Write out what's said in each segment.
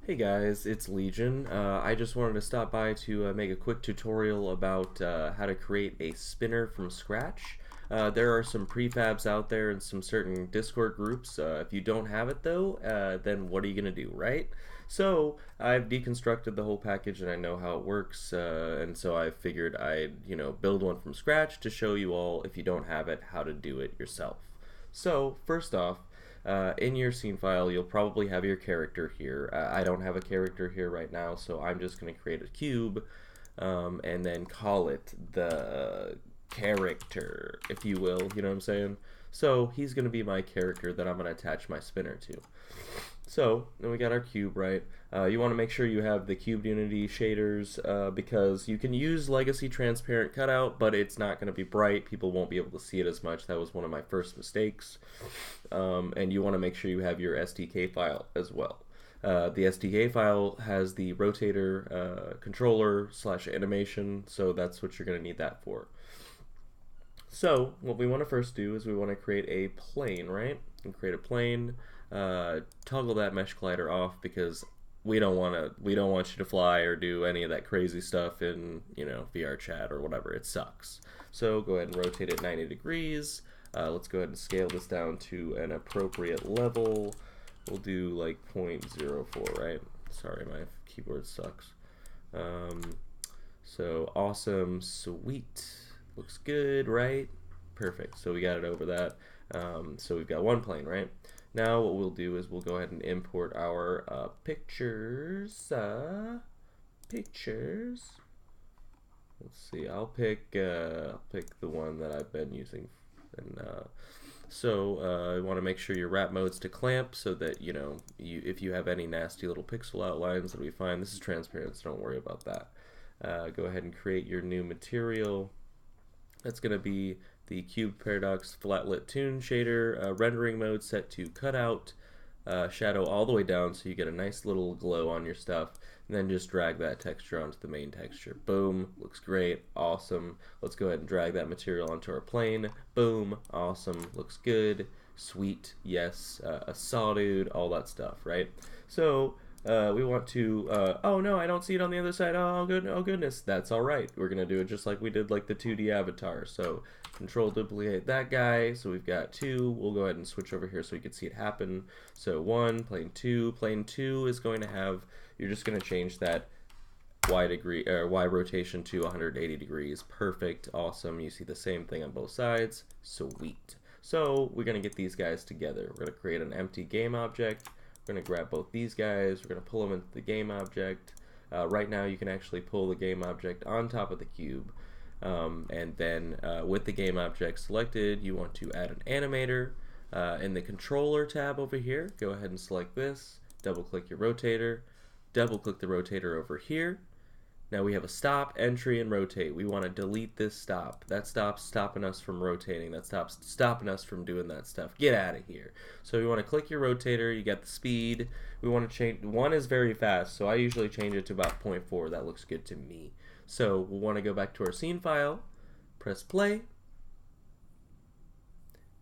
Hey guys, it's Legion. I just wanted to stop by to make a quick tutorial about how to create a spinner from scratch. There are some prefabs out there in some certain Discord groups. If you don't have it though, then what are you going to do, right? So I've deconstructed the whole package and I know how it works, and so I figured I'd build one from scratch to show you all, if you don't have it, how to do it yourself. So first off, in your scene file, you'll probably have your character here. I don't have a character here right now, so I'm just going to create a cube and then call it the character, if you will. You know what I'm saying? So he's going to be my character that I'm going to attach my spinner to. So then we got our cube, right? You want to make sure you have the cubed unity shaders because you can use legacy transparent cutout, but it's not going to be bright. People won't be able to see it as much. That was one of my first mistakes. And you want to make sure you have your SDK file as well. The SDK file has the rotator controller / animation, so that's what you're going to need that for. So what we want to first do is we want to create a plane, right? And create a plane. Toggle that mesh collider off because we don't want you to fly or do any of that crazy stuff in VRChat or whatever. It sucks. So go ahead and rotate it 90 degrees. Let's go ahead and scale this down to an appropriate level. We'll do like 0.04, right? Sorry, my keyboard sucks. So awesome, sweet. Looks good, right? Perfect. So we got it over that. So we've got one plane, right? Now what we'll do is we'll go ahead and import our pictures. Pictures. Let's see. I'll pick the one that I've been using, and I want to make sure your wrap mode's to clamp so that if you have any nasty little pixel outlines, that'll be fine. This is transparent, so don't worry about that. Go ahead and create your new material. That's going to be the Cube Paradox Flatlit Toon Shader, rendering mode set to cutout, shadow all the way down so you get a nice little glow on your stuff, and then just drag that texture onto the main texture. Boom, looks great, awesome. Let's go ahead and drag that material onto our plane. Boom, awesome, looks good, sweet, yes, a saw dude, all that stuff, right? So we want to, oh no, I don't see it on the other side. Oh goodness, that's all right. We're gonna do it just like we did like the 2D avatar. So control duplicate that guy. So we've got two. We'll go ahead and switch over here so you can see it happen. So one, plane two. Plane two is going to have, you're just gonna change that Y rotation to 180 degrees. Perfect, awesome. You see the same thing on both sides. Sweet. So we're gonna get these guys together. We're gonna create an empty game object. We're going to grab both these guys, we're going to pull them into the game object. Right now you can actually pull the game object on top of the cube, and then with the game object selected, you want to add an animator. In the controller tab over here, go ahead and select this, double click your rotator, double click the rotator over here. Now we have a stop, entry, and rotate. We want to delete this stop. That stop's stopping us from rotating. That stop's stopping us from doing that stuff. Get out of here. So we want to click your rotator. You got the speed. We want to change. One is very fast, so I usually change it to about 0.4. That looks good to me. So we'll want to go back to our scene file, press play,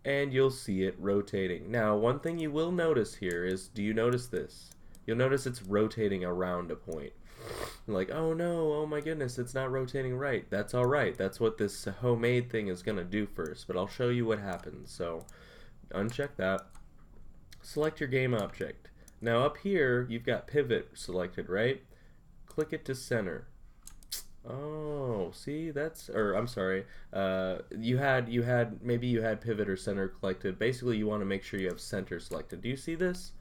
and you'll see it rotating. Now, one thing you will notice here is, do you notice this? You'll notice it's rotating around a point. Like, oh no, oh my goodness, it's not rotating right. That's alright. That's what this homemade thing is going to do first, but I'll show you what happens. So, uncheck that. Select your game object. Now up here, you've got pivot selected, right? Click it to center. Oh, see, that's, or I'm sorry, maybe you had pivot or center selected. Basically, you want to make sure you have center selected. Do you see this?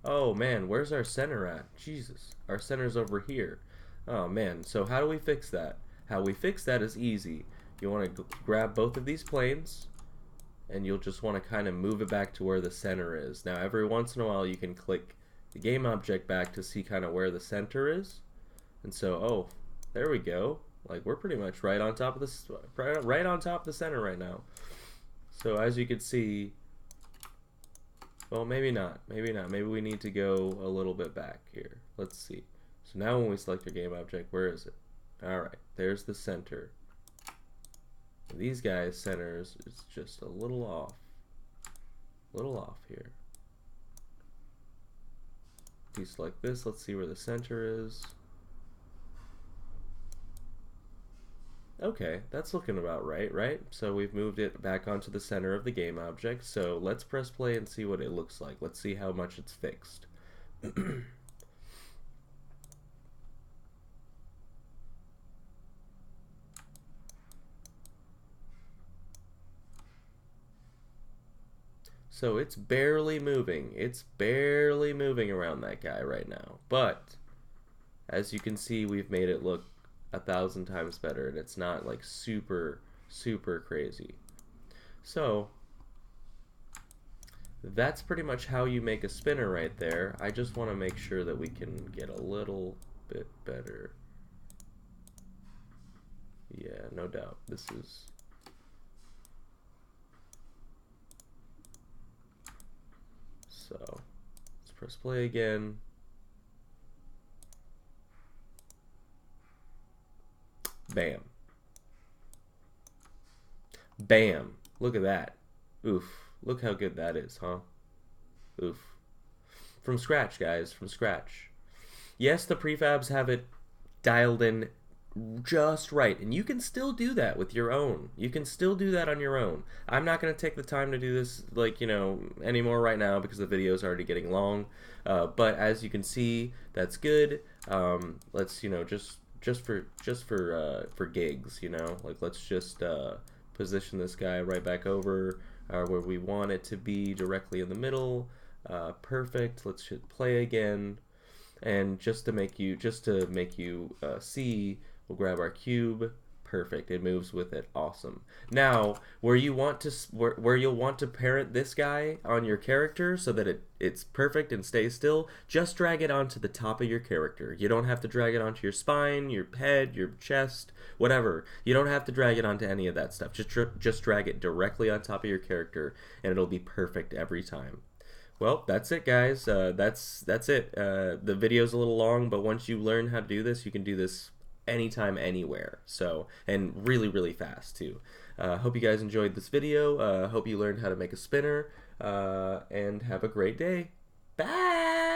Oh man, where's our center at? Jesus, our center's over here. Oh man, so how do we fix that? How we fix that is easy. You want to grab both of these planes, and you'll just want to kind of move it back to where the center is. Now every once in a while you can click the game object back to see kind of where the center is. And so, oh, there we go. Like we're pretty much right on top of this, right on top of the center right now. So as you can see, well, maybe not. Maybe not. Maybe we need to go a little bit back here. Let's see. So now when we select your game object, where is it? Alright, there's the center. These guys' centers is just a little off. A little off here. deselect this. Let's see where the center is. Okay, that's looking about right? So we've moved it back onto the center of the game object. So let's press play and see what it looks like. Let's see how much it's fixed. So it's barely moving. It's barely moving around that guy right now. But as you can see, we've made it look 1,000 times better, and it's not like super crazy. So that's pretty much how you make a spinner right there. I just want to make sure that we can get a little bit better. Yeah, no doubt. This is... So let's press play again. Bam. Bam. Look at that. Oof. Look how good that is, huh? Oof. From scratch, guys. From scratch. Yes, the prefabs have it dialed in just right, and you can still do that with your own. You can still do that on your own. I'm not going to take the time to do this, like, you know, anymore right now because the video is already getting long. But as you can see, that's good. Let's, you know, just for gigs, you know, like let's just position this guy right back over where we want it to be, directly in the middle. Perfect. Let's hit play again, and just to make you see, we'll grab our cube. Perfect. It moves with it. Awesome. Now, where you'll want to parent this guy on your character so that it's perfect and stays still, just drag it onto the top of your character. You don't have to drag it onto your spine, your head, your chest, whatever. You don't have to drag it onto any of that stuff. Just drag it directly on top of your character, and it'll be perfect every time. Well, that's it, guys. That's it. The video's a little long, but once you learn how to do this, you can do this anytime, anywhere. So, and really fast too. Hope you guys enjoyed this video. Hope you learned how to make a spinner, and have a great day. Bye!